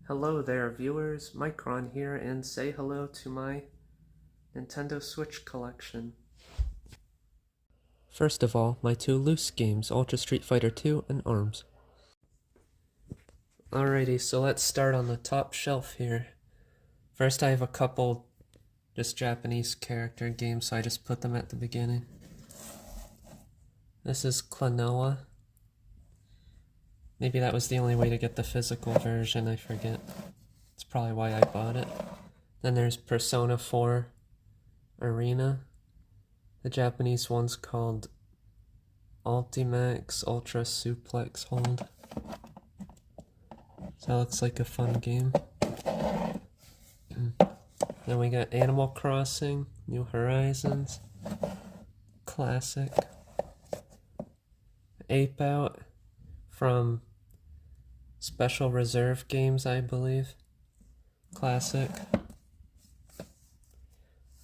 Hello there viewers, Micron here, and say hello to my Nintendo Switch collection. First of all, my two loose games, Ultra Street Fighter 2 and ARMS. Alrighty, so let's start on the top shelf here. First I have a couple just Japanese character games, so I just put them at the beginning. This is Klonoa. Maybe that was the only way to get the physical version, I forget. That's probably why I bought it. Then there's Persona 4 Arena. The Japanese one's called Ultimax Ultra Suplex Hold. So that looks like a fun game. Then we got Animal Crossing, New Horizons, Classic, Ape Out from Special Reserve Games, I believe. Classic.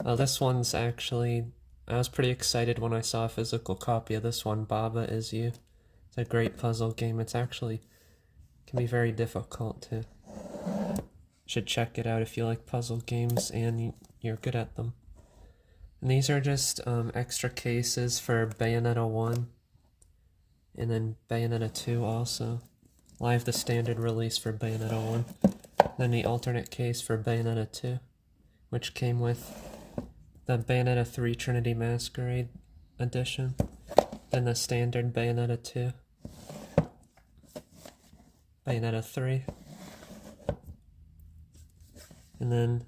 This one's actually, I was pretty excited when I saw a physical copy of this one, Baba Is You. It's a great puzzle game. It's actually, can be very difficult too. Should check it out if you like puzzle games and you're good at them. And these are just extra cases for Bayonetta 1. And then Bayonetta 2 also. Well, I have the standard release for Bayonetta 1. Then the alternate case for Bayonetta 2, which came with the Bayonetta 3 Trinity Masquerade edition. Then the standard Bayonetta 2. Bayonetta 3. And then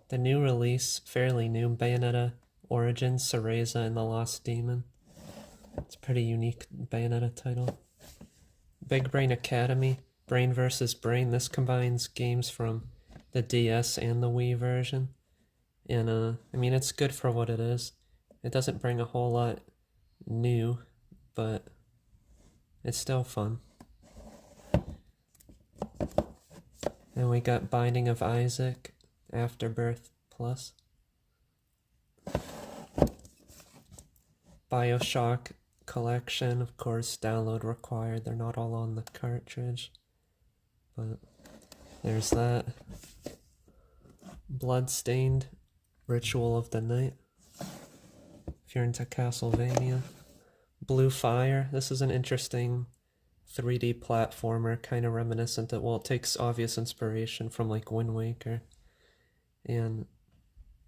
the new release, fairly new, Bayonetta Origins, Cereza and the Lost Demon. It's a pretty unique Bayonetta title. Big Brain Academy, Brain vs. Brain. This combines games from the DS and the Wii version. And, I mean, it's good for what it is. It doesn't bring a whole lot new, but it's still fun. And we got Binding of Isaac, Afterbirth Plus. BioShock Collection, of course, download required. They're not all on the cartridge, but there's that. Bloodstained, Ritual of the Night, if you're into Castlevania. Blue Fire, this is an interesting 3D platformer, kind of reminiscent of, well, it takes obvious inspiration from like Wind Waker, and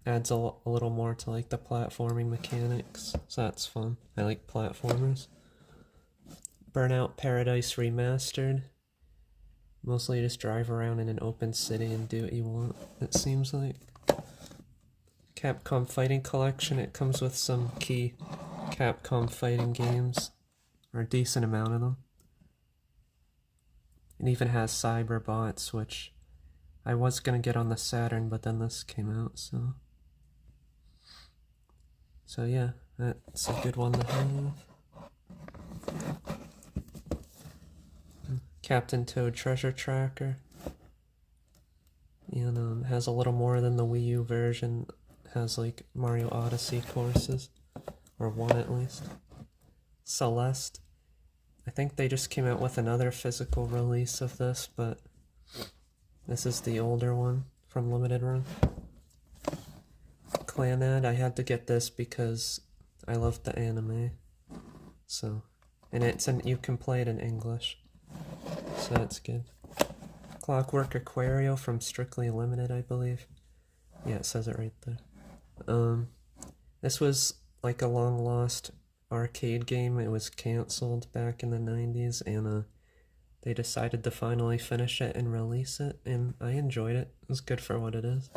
adds a little more to like the platforming mechanics, so that's fun. I like platformers. Burnout Paradise Remastered. Mostly just drive around in an open city and do what you want, it seems like. Capcom Fighting Collection, it comes with some key Capcom fighting games, or a decent amount of them. It even has Cyberbots, which I was gonna get on the Saturn, but then this came out, so yeah, that's a good one to have. Captain Toad Treasure Tracker. And has a little more than the Wii U version. Has like Mario Odyssey courses, or one at least. Celeste. I think they just came out with another physical release of this, but this is the older one from Limited Run. Clanad, I had to get this because I loved the anime. So, and you can play it in English, so that's good. Clockwork Aquario from Strictly Limited, I believe. Yeah, it says it right there. This was like a long lost arcade game. It was cancelled back in the 90s, and they decided to finally finish it and release it, and I enjoyed it. It was good for what it is.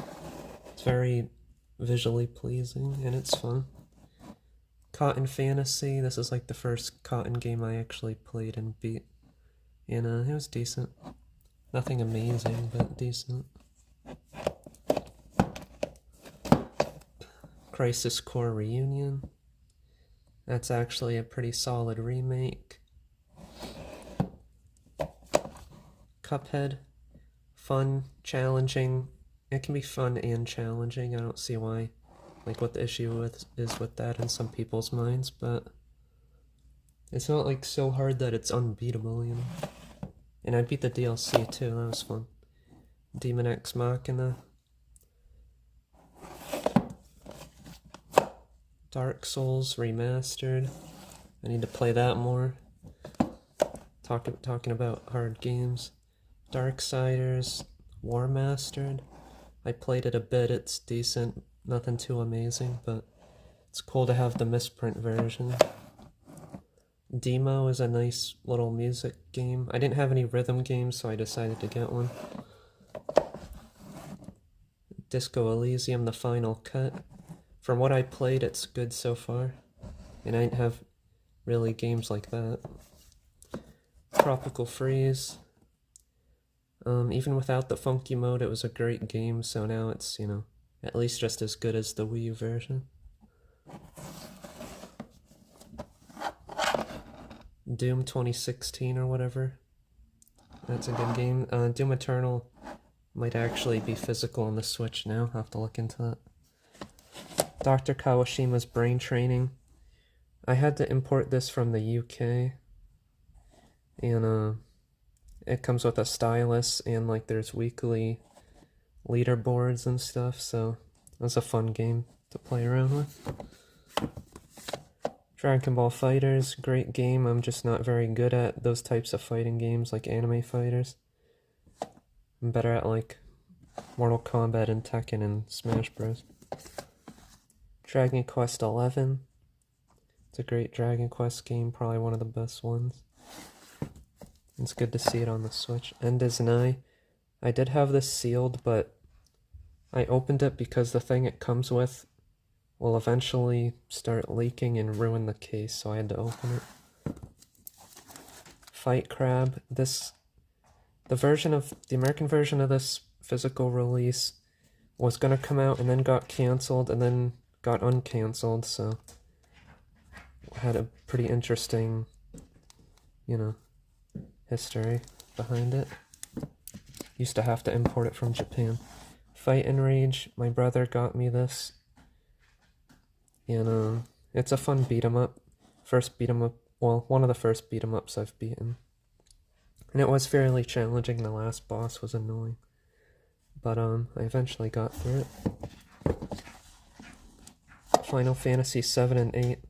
It's very visually pleasing, and it's fun. Cotton Fantasy, this is like the first Cotton game I actually played and beat, and it was decent. Nothing amazing, but decent. Crisis Core Reunion. That's actually a pretty solid remake. Cuphead. Fun, challenging. It can be fun and challenging. I don't see why, like what the issue is with that in some people's minds, but it's not like so hard that it's unbeatable, you know. And I beat the DLC too, that was fun. Demon X Machina. Dark Souls Remastered. I need to play that more. Talking about hard games. Darksiders War Mastered. I played it a bit, it's decent, nothing too amazing, but it's cool to have the misprint version. Demo is a nice little music game. I didn't have any rhythm games, so I decided to get one. Disco Elysium, the final cut. From what I played, it's good so far. And I didn't have really games like that. Tropical Freeze. Even without the funky mode, it was a great game, so now it's, you know, at least just as good as the Wii U version. Doom 2016 or whatever. That's a good game. Doom Eternal might actually be physical on the Switch now. I'll have to look into that. Dr. Kawashima's Brain Training. I had to import this from the UK. And, it comes with a stylus and, like, there's weekly leaderboards and stuff, so it was a fun game to play around with. Dragon Ball Fighters, great game. I'm just not very good at those types of fighting games like anime fighters. I'm better at, like, Mortal Kombat and Tekken and Smash Bros. Dragon Quest XI. It's a great Dragon Quest game, probably one of the best ones. It's good to see it on the Switch. End is Nigh. I did have this sealed, but I opened it because the thing it comes with will eventually start leaking and ruin the case, so I had to open it. Fight Crab. The American version of this physical release was gonna come out and then got canceled and then got uncanceled, so had a pretty interesting, you know, history behind it. Used to have to import it from Japan. Fight and Rage, my brother got me this. And it's a fun beat 'em up. First beat 'em up, well, one of the first beat 'em ups I've beaten. And it was fairly challenging, the last boss was annoying. But I eventually got through it. Final Fantasy 7 and 8.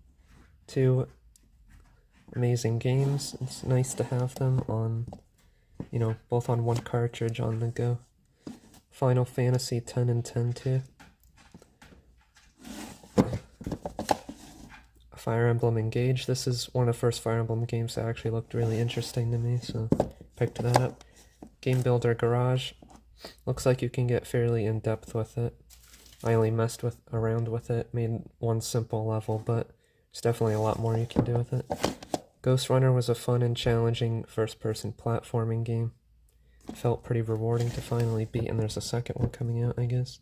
Two amazing games. It's nice to have them on, you know, both on one cartridge on the go. Final Fantasy 10 and 10 too. Fire Emblem Engage. This is one of the first Fire Emblem games that actually looked really interesting to me, so picked that up. Game Builder Garage. Looks like you can get fairly in-depth with it. I only messed around with it, made one simple level, but there's definitely a lot more you can do with it. Ghost Runner was a fun and challenging first-person platforming game. It felt pretty rewarding to finally beat, and there's a second one coming out, I guess.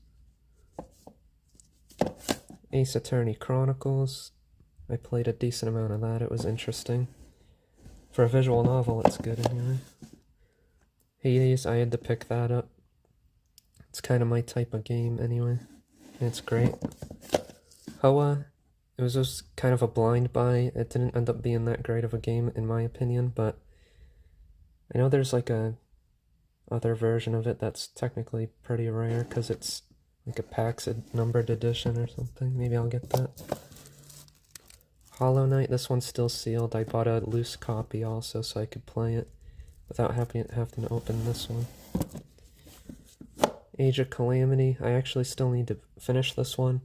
Ace Attorney Chronicles. I played a decent amount of that. It was interesting. For a visual novel, it's good anyway. Hades, I had to pick that up. It's kind of my type of game anyway. And it's great. Hoa, it was just kind of a blind buy. It didn't end up being that great of a game in my opinion, but I know there's like a other version of it that's technically pretty rare because it's like a PAX numbered edition or something. Maybe I'll get that. Hollow Knight, this one's still sealed. I bought a loose copy also so I could play it without having to open this one. Age of Calamity, I actually still need to finish this one.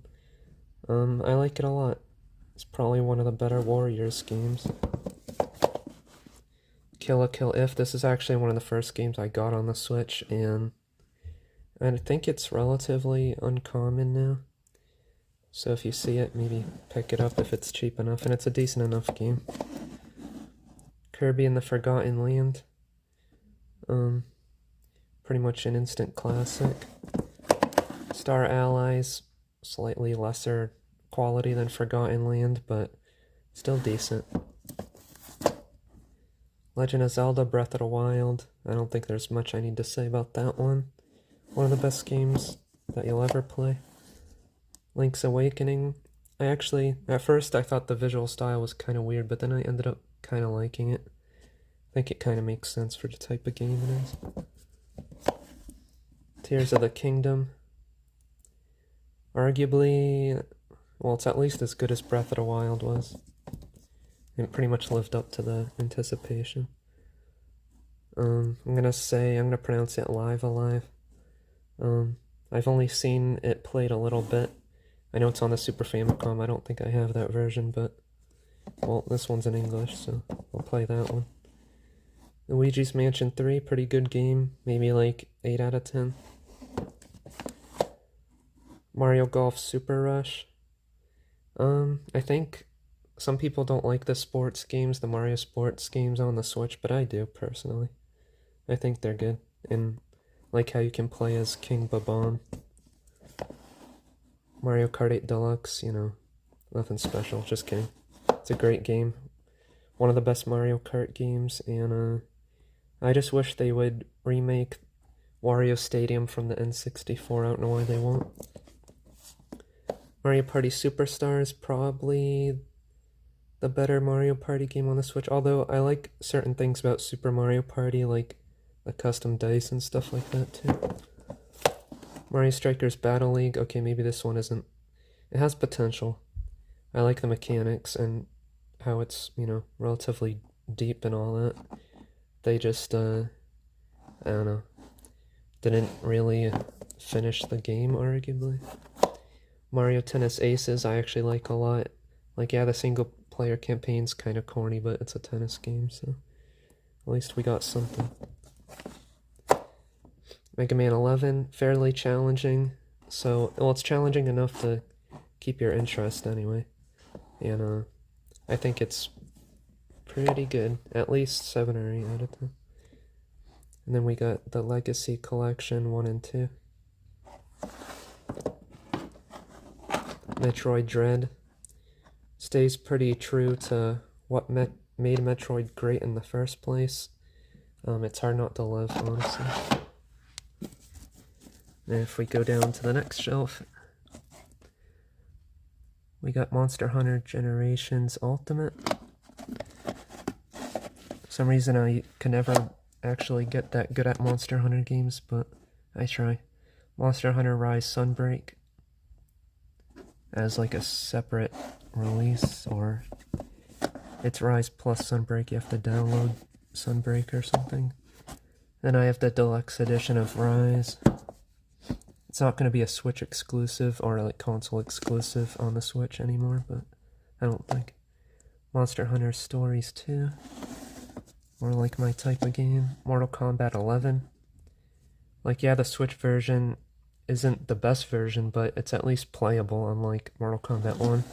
I like it a lot. It's probably one of the better Warriors games. Kill la Kill If, this is actually one of the first games I got on the Switch, and I think it's relatively uncommon now. So if you see it, maybe pick it up if it's cheap enough, and it's a decent enough game. Kirby and the Forgotten Land. Pretty much an instant classic. Star Allies, slightly lesser quality than Forgotten Land, but still decent. Legend of Zelda Breath of the Wild. I don't think there's much I need to say about that one. One of the best games that you'll ever play. Link's Awakening. At first I thought the visual style was kind of weird, but then I ended up kind of liking it. I think it kind of makes sense for the type of game it is. Tears of the Kingdom. Arguably, well, it's at least as good as Breath of the Wild was. It pretty much lived up to the anticipation. I'm gonna pronounce it Live Alive. I've only seen it played a little bit. I know it's on the Super Famicom. I don't think I have that version, but well, this one's in English, so I'll play that one. Luigi's Mansion 3, pretty good game. Maybe like 8 out of 10. Mario Golf Super Rush. I think some people don't like the sports games, the Mario sports games on the Switch, but I do, personally. I think they're good, and like how you can play as King Bob-omb. Mario Kart 8 Deluxe, you know, nothing special, just kidding. It's a great game. One of the best Mario Kart games, and I just wish they would remake Wario Stadium from the N64. I don't know why they won't. Mario Party Superstars, probably the better Mario Party game on the Switch, although I like certain things about Super Mario Party, like the custom dice and stuff like that, too. Mario Strikers Battle League, okay, maybe this one isn't. It has potential. I like the mechanics and how it's, you know, relatively deep and all that. They just, I don't know, didn't really finish the game, arguably. Mario Tennis Aces, I actually like a lot. Like, yeah, the single-player campaign's kind of corny, but it's a tennis game, so at least we got something. Mega Man 11, fairly challenging, so, well, it's challenging enough to keep your interest anyway. And, I think it's pretty good, at least 7 or 8 out of 10. And then we got the Legacy Collection 1 and 2. Metroid Dread stays pretty true to what made Metroid great in the first place. It's hard not to love, honestly. And if we go down to the next shelf, we got Monster Hunter Generations Ultimate. For some reason I can never actually get that good at Monster Hunter games, but I try. Monster Hunter Rise Sunbreak as like a separate release, or it's Rise plus Sunbreak, you have to download Sunbreak or something. Then I have the deluxe edition of Rise. It's not going to be a Switch exclusive or like console exclusive on the Switch anymore, but I don't think. Monster Hunter Stories 2, more like my type of game. Mortal Kombat 11. Like, yeah, the Switch version isn't the best version, but it's at least playable, unlike Mortal Kombat 1.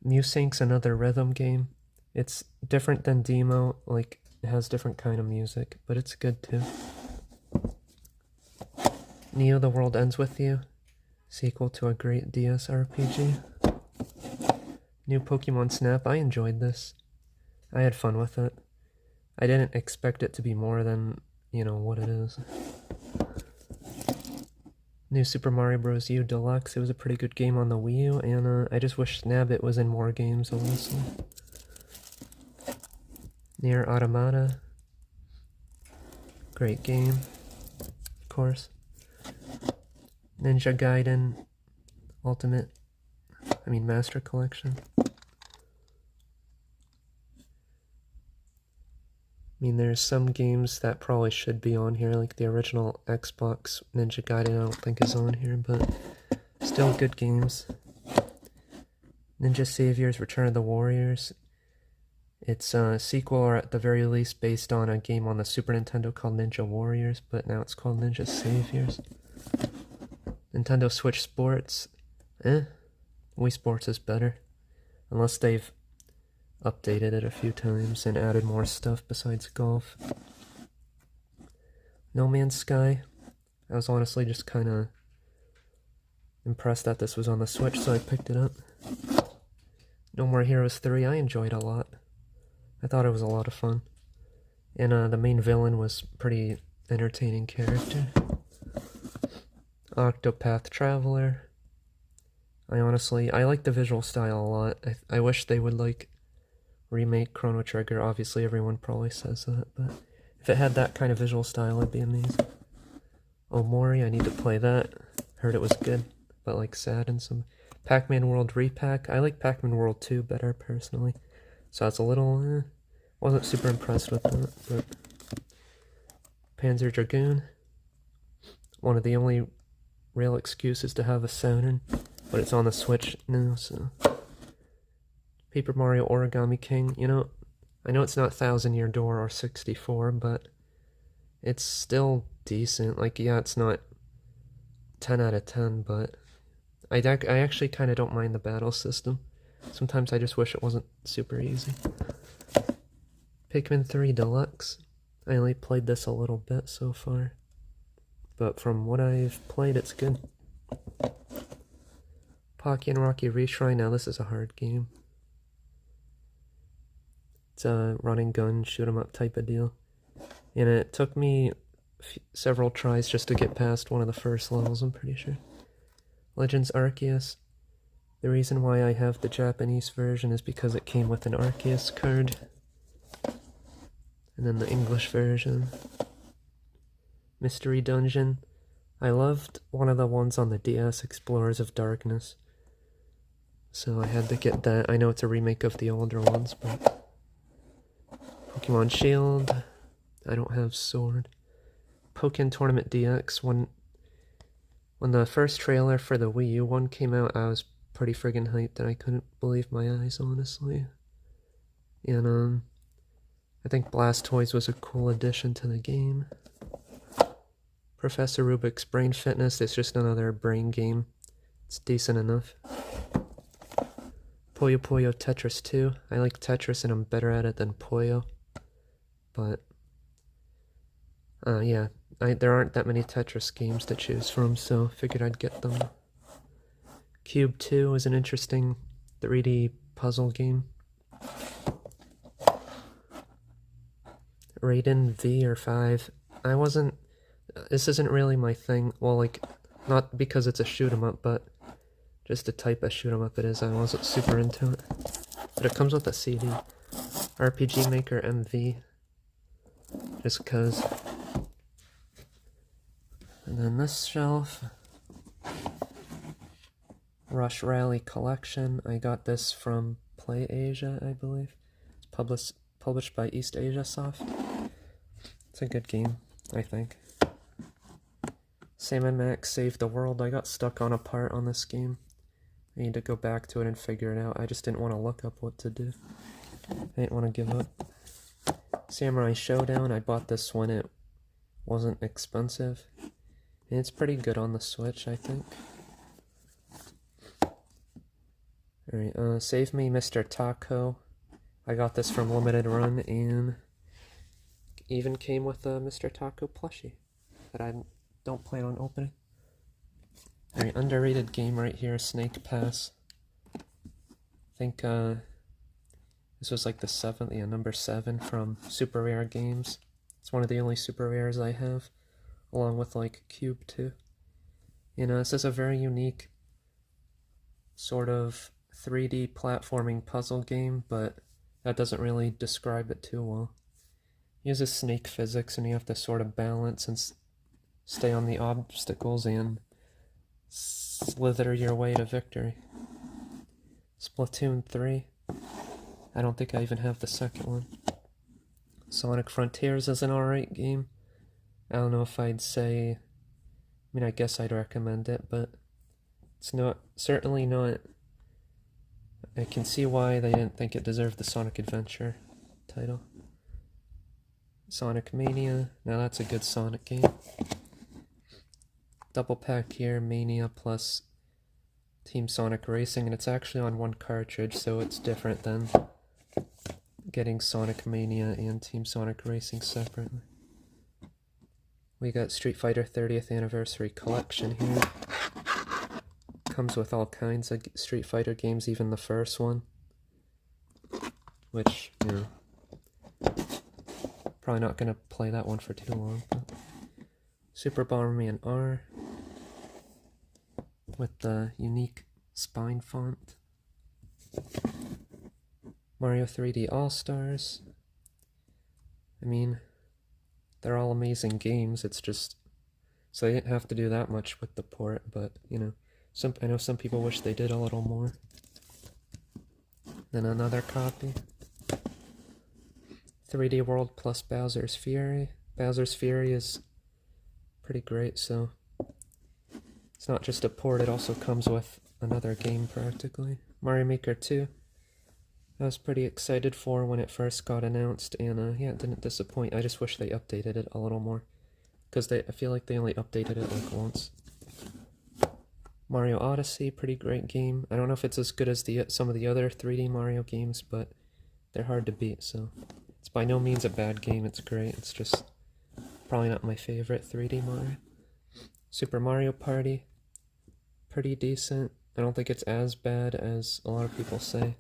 Musync's another rhythm game. It's different than Demo, like, it has different kind of music, but it's good too. Neo The World Ends With You, sequel to a great DS RPG. New Pokemon Snap, I enjoyed this. I had fun with it. I didn't expect it to be more than, you know, what it is. New Super Mario Bros. U Deluxe, it was a pretty good game on the Wii U, and I just wish Snabbit was in more games, honestly. Nier Automata, great game, of course. Ninja Gaiden Master Collection. I mean, there's some games that probably should be on here, like the original Xbox Ninja Gaiden, I don't think is on here, but still good games. Ninja Saviors Return of the Warriors. It's a sequel, or at the very least based on a game on the Super Nintendo called Ninja Warriors, but now it's called Ninja Saviors. Nintendo Switch Sports. Wii Sports is better. Unless they've updated it a few times and added more stuff besides golf. No Man's Sky. I was honestly just kind of impressed that this was on the Switch, so I picked it up. No More Heroes 3, I enjoyed a lot. I thought it was a lot of fun. And the main villain was pretty entertaining character. Octopath Traveler. I like the visual style a lot. I wish they would, like, remake Chrono Trigger. Obviously, everyone probably says that, but If it had that kind of visual style, it'd be amazing. Oh, Mori, I need to play that. Heard it was good, but like sad and some. Pac-Man World Repack. I like Pac-Man World 2 better, personally. So I was a little, wasn't super impressed with that, but. Panzer Dragoon. One of the only real excuses to have a Sonin, but it's on the Switch now, so. Paper Mario Origami King, you know, I know it's not 1000 Year Door or 64, but it's still decent. Like, yeah, it's not 10 out of 10, but I actually kind of don't mind the battle system. Sometimes I just wish it wasn't super easy. Pikmin 3 Deluxe. I only played this a little bit so far, but from what I've played, it's good. Pocky and Rocky Retry. Now this is a hard game. It's a run and gun, shoot 'em up type of deal. And it took me several tries just to get past one of the first levels, I'm pretty sure. Legends Arceus. The reason why I have the Japanese version is because it came with an Arceus card. And then the English version. Mystery Dungeon. I loved one of the ones on the DS, Explorers of Darkness. So I had to get that. I know it's a remake of the older ones, but... Pokemon Shield. I don't have Sword. Pokken Tournament DX. When the first trailer for the Wii U one came out, I was pretty friggin' hyped and I couldn't believe my eyes, honestly. And, I think Blastoise was a cool addition to the game. Professor Rubik's Brain Fitness. It's just another brain game. It's decent enough. Puyo Puyo Tetris 2. I like Tetris and I'm better at it than Puyo. But, yeah, there aren't that many Tetris games to choose from, so figured I'd get them. Cube 2 is an interesting 3D puzzle game. Raiden V or 5. This isn't really my thing. Well, like, not because it's a shoot 'em up, but just the type of shoot 'em up it is. I wasn't super into it. But it comes with a CD. RPG Maker MV. Just cause. And then this shelf. Rush Rally Collection. I got this from Play Asia, I believe. It's published by East Asia Soft. It's a good game, I think. Sam & Max Save the World. I got stuck on a part on this game. I need to go back to it and figure it out. I just didn't want to look up what to do. I didn't want to give up. Samurai Showdown. I bought this when it wasn't expensive. And it's pretty good on the Switch, I think. Alright, Save Me Mr. Taco. I got this from Limited Run and even came with a Mr. Taco plushie that I don't plan on opening. Alright, underrated game right here, Snake Pass. I think this was like the 7th, yeah, number 7 from Super Rare Games. It's one of the only Super Rares I have, along with like Cube 2. You know, this is a very unique sort of 3D platforming puzzle game, but that doesn't really describe it too well. It uses snake physics and you have to sort of balance and stay on the obstacles and slither your way to victory. Splatoon 3. I don't think I even have the second one. Sonic Frontiers is an alright game. I don't know if I'd say... I mean, I guess I'd recommend it, but it's not... certainly not... I can see why they didn't think it deserved the Sonic Adventure title. Sonic Mania. Now that's a good Sonic game. Double pack here, Mania plus Team Sonic Racing, and it's actually on one cartridge, so it's different than getting Sonic Mania and Team Sonic Racing separately. We got Street Fighter 30th Anniversary Collection here. Comes with all kinds of Street Fighter games, even the first one. Which, you know, probably not going to play that one for too long. But Super Bomberman R. With the unique spine font. Mario 3D All-Stars. I mean, they're all amazing games. It's just, so they didn't have to do that much with the port, but, you know, I know some people wish they did a little more. Then another copy. 3D World plus Bowser's Fury. Bowser's Fury is pretty great, so it's not just a port, it also comes with another game practically. Mario Maker 2. I was pretty excited for when it first got announced, and yeah, it didn't disappoint. I just wish they updated it a little more, because I feel like they only updated it like once. Mario Odyssey, pretty great game. I don't know if it's as good as some of the other 3D Mario games, but they're hard to beat, so it's by no means a bad game. It's great. It's just probably not my favorite 3D Mario. Super Mario Party, pretty decent. I don't think it's as bad as a lot of people say.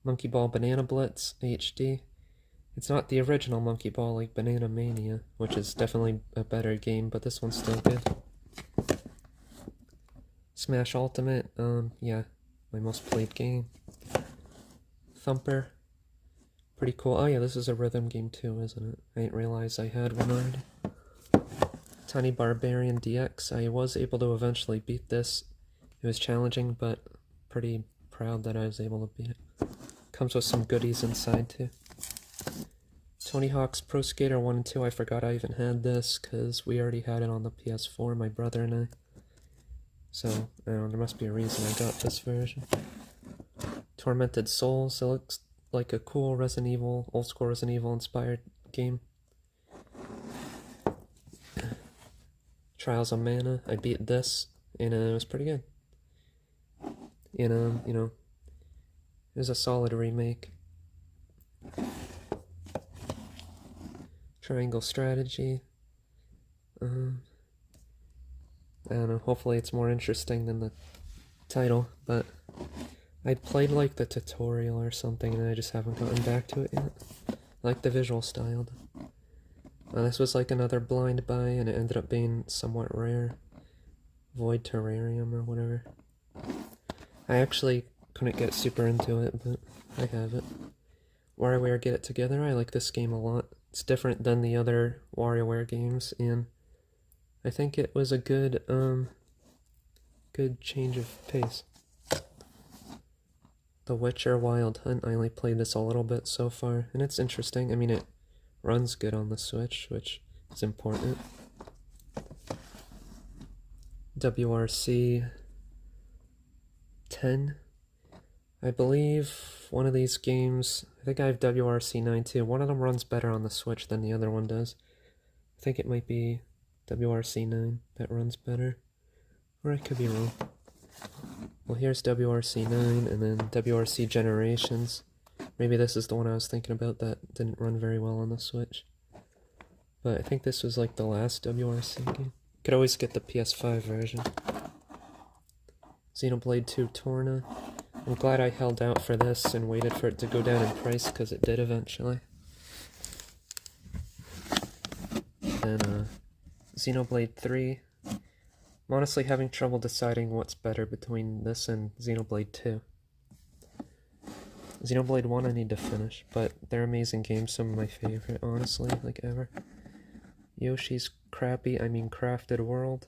Monkey Ball Banana Blitz HD. It's not the original Monkey Ball like Banana Mania, which is definitely a better game, but this one's still good. Smash Ultimate, yeah, my most played game. Thumper, pretty cool. Oh yeah, this is a rhythm game too, isn't it? I didn't realize I had one already. Tiny Barbarian DX, I was able to eventually beat this. It was challenging, but pretty proud that I was able to beat it. Comes with some goodies inside too. Tony Hawk's Pro Skater 1 and 2, I forgot I even had this, because we already had it on the PS4, my brother and I. So, I don't know, there must be a reason I got this version. Tormented Souls, it looks like a cool Resident Evil, old school Resident Evil inspired game. Trials of Mana, I beat this, and it was pretty good. And, you know, it was a solid remake. Triangle Strategy. I don't know, hopefully it's more interesting than the title, but I played like the tutorial or something and I just haven't gotten back to it yet. I like the visual style. This was like another blind buy and it ended up being somewhat rare. Void Terrarium or whatever. I actually couldn't get super into it, but I have it. WarioWare Get It Together, I like this game a lot. It's different than the other WarioWare games, and I think it was a good change of pace. The Witcher Wild Hunt, I only played this a little bit so far, and it's interesting. I mean, it runs good on the Switch, which is important. WRC 10. I believe one of these games, I think I have WRC 9 too. One of them runs better on the Switch than the other one does. I think it might be WRC 9 that runs better. Or I could be wrong. Well, here's WRC 9 and then WRC Generations. Maybe this is the one I was thinking about that didn't run very well on the Switch. But I think this was like the last WRC game. Could always get the PS5 version. Xenoblade 2 Torna. I'm glad I held out for this and waited for it to go down in price, because it did eventually. And Xenoblade 3. I'm honestly having trouble deciding what's better between this and Xenoblade 2. Xenoblade 1 I need to finish, but they're amazing games, some of my favorite, honestly, like ever. Yoshi's Crafted World.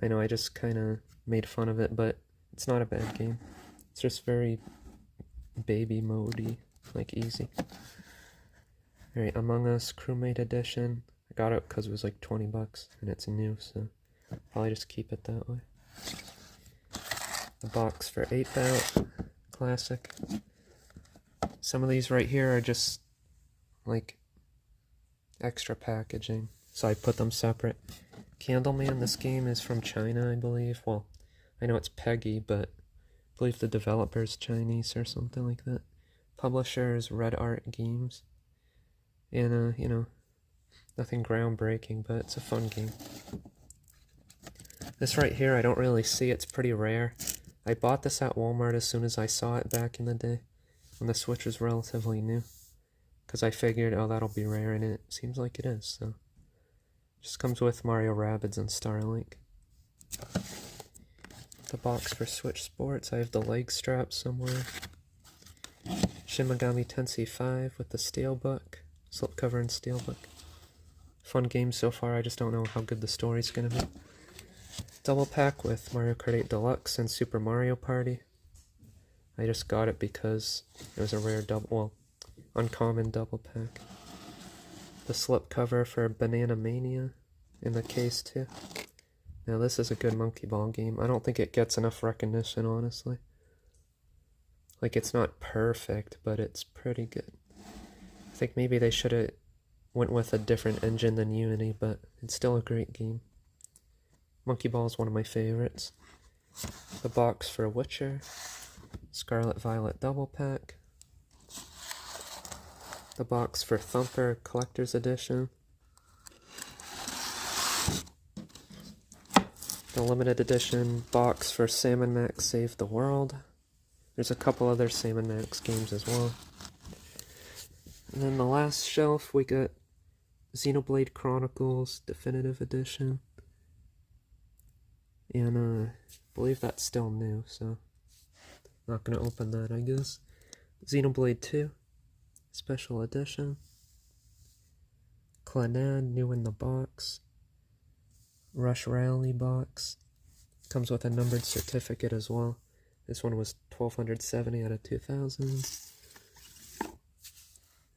I know I just kinda made fun of it, but it's not a bad game. It's just very baby mode-y, like easy. Alright, Among Us Crewmate Edition. I got it because it was like 20 bucks and it's new, so probably just keep it that way. The box for 8-Bout. Classic. Some of these right here are just like extra packaging, so I put them separate. Candleman, this game is from China, I believe. Well, I know it's Peggy, but I believe the developer's Chinese or something like that. Publisher is Red Art Games. And, you know, nothing groundbreaking, but it's a fun game. This right here, I don't really see. It's pretty rare. I bought this at Walmart as soon as I saw it back in the day, when the Switch was relatively new. Because I figured, oh, that'll be rare, and it seems like it is, so. Just comes with Mario Rabbids and Starlink. The box for Switch Sports, I have the leg strap somewhere. Shin Megami Tensei 5 with the Steelbook. slipcover and steelbook. Fun game so far, I just don't know how good the story's gonna be. Double pack with Mario Kart 8 Deluxe and Super Mario Party. I just got it because it was a rare uncommon double pack. The slipcover for Banana Mania in the case too. Now this is a good monkey ball game. I don't think it gets enough recognition, honestly. Like, it's not perfect, but it's pretty good. I think maybe they should have went with a different engine than Unity, but it's still a great game. Monkey Ball is one of my favorites. The box for Witcher, Scarlet Violet Double Pack. The box for Thumper Collector's Edition. The limited edition box for Sam & Max Save the World. There's a couple other Sam & Max games as well. And then the last shelf, we got Xenoblade Chronicles Definitive Edition. And I believe that's still new, so not gonna open that, I guess. Xenoblade 2 Special Edition. Clannad, new in the box. Rush Rally box. Comes with a numbered certificate as well. This one was 1270 out of 2000.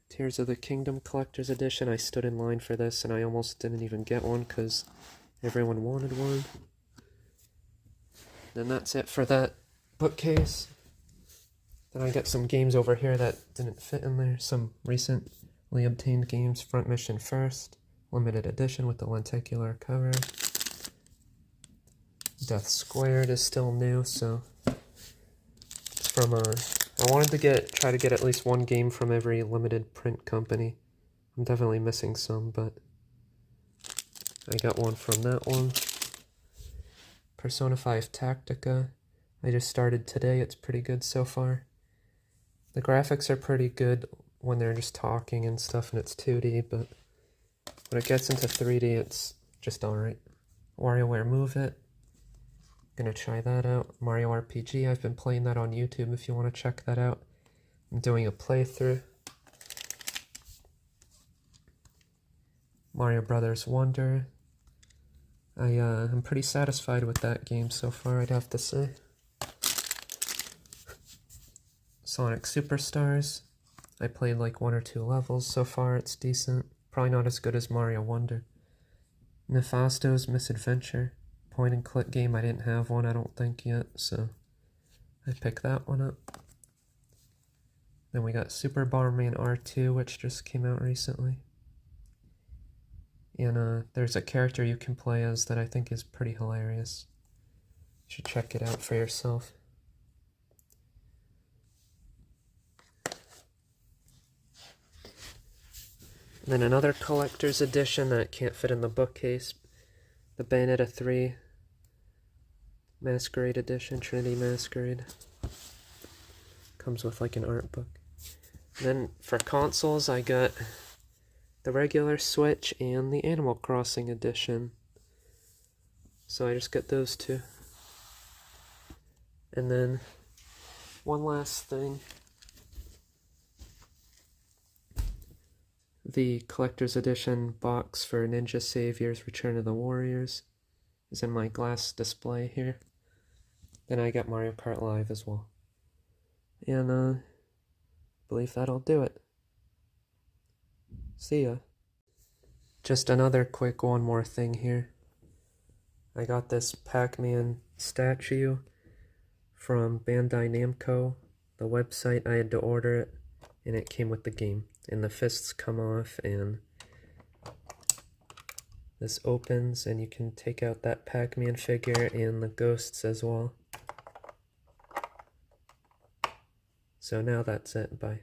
Tears of the Kingdom Collector's Edition. I stood in line for this and I almost didn't even get one because everyone wanted one. Then that's it for that bookcase. Then I got some games over here that didn't fit in there. Some recently obtained games. Front Mission First. Limited edition with the lenticular cover. Death Squared is still new, so it's from I wanted to try to get at least one game from every limited print company. I'm definitely missing some, but I got one from that one. Persona 5 Tactica. I just started today. It's pretty good so far. The graphics are pretty good when they're just talking and stuff and it's 2D, but when it gets into 3D, it's just alright. WarioWare Move It. Gonna try that out. Mario RPG, I've been playing that on YouTube if you want to check that out. I'm doing a playthrough. Mario Brothers Wonder. I'm pretty satisfied with that game so far, I'd have to say. Sonic Superstars. I played like 1 or 2 levels so far, it's decent. Probably not as good as Mario Wonder. Nefasto's Misadventure. Point and click game. I didn't have one, I don't think yet, so I picked that one up. Then we got Super Bomberman R2, which just came out recently. And there's a character you can play as that I think is pretty hilarious. You should check it out for yourself. And then another collector's edition that can't fit in the bookcase. The Bayonetta 3 Masquerade Edition, Trinity Masquerade. Comes with like an art book. And then for consoles, I got the regular Switch and the Animal Crossing Edition. So I just got those two. And then one last thing. The Collector's Edition box for Ninja Saviors Return of the Warriors is in my glass display here. Then I got Mario Kart Live as well. And I believe that'll do it. See ya. Just another quick one more thing here. I got this Pac-Man statue from Bandai Namco, the website. I had to order it, and it came with the game. And the fists come off, and this opens, and you can take out that Pac-Man figure and the ghosts as well. So now that's it. Bye.